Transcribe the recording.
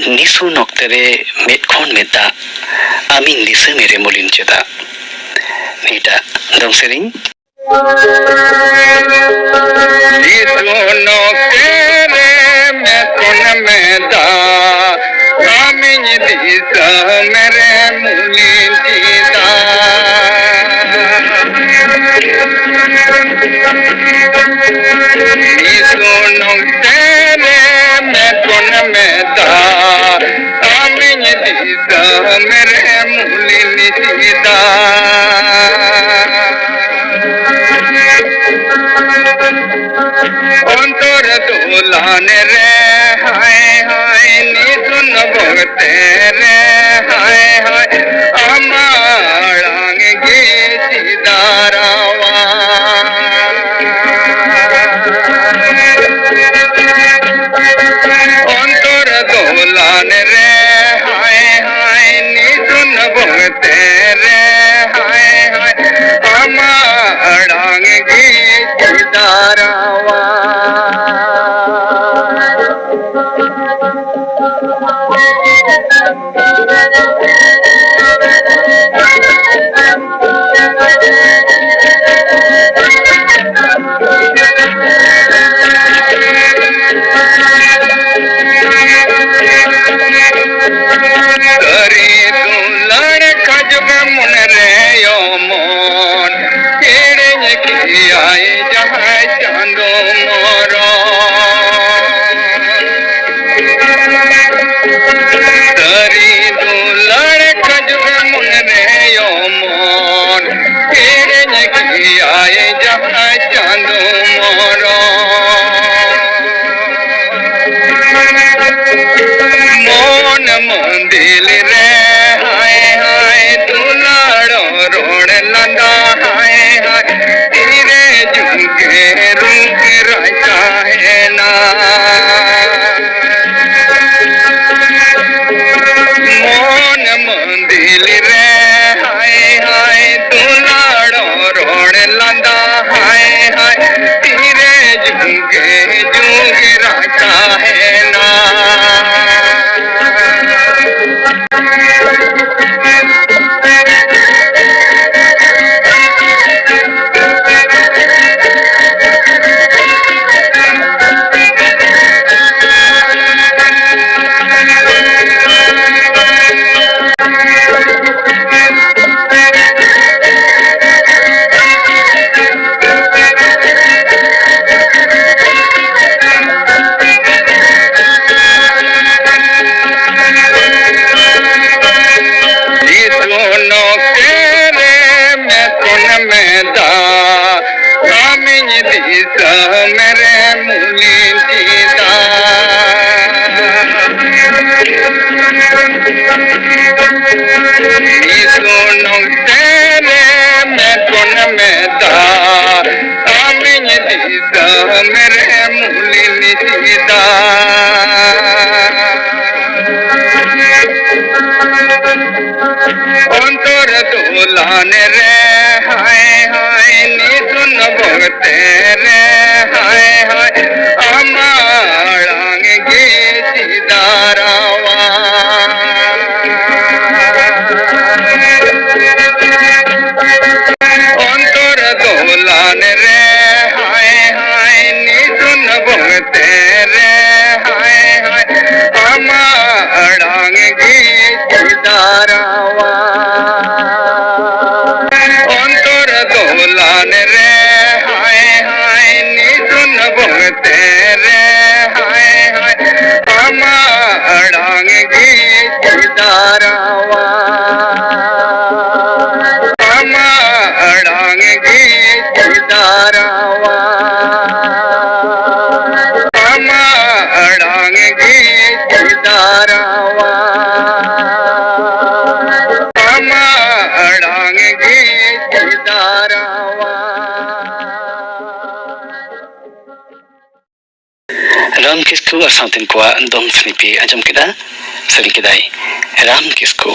Nisu noktere met kon meta amin disa mere molin ceda. Nita dong sering. Nisu noktere met kon meta amin disa mere molin ceda. Nisu noktere met kon meta amin disa mere molin ceda. Ontor dolane re hai hai nisun bhagte re hai hai amarang ge sidarawa ontor dolane re hai hai nisun bhagte re hai hai amarang ge sidarawa Kari tulan khajb mun re yomon kere ki aaye jahai chando moro Kari tulan khajb mun re yomon kere ki aaye jahai chando moro Mon mandil re hai hai tularo rod landa hai hai tire junge rung raja hai na Mon mandil re hai hai tularo rod landa hai hai tire junge raja hai na mere mulin cida Nisu noktere met kon meta amin disa mere mulin cida Ontor dolane re hai hai nisun bhagte re hai hai amarang ge sidarawa Ontor dolane re hai hai nisun bhagte re hai hai amarang ge sidarawa Ontor dolane re hai hai nisun bhagte re hai hai amarang ge sidarawa amarang ge sidarawa amarang ge sidarawa amarang ge sidarawa Ram Kisku asal tin kuat dong snipi ajam kita sering kedai Ram Kisku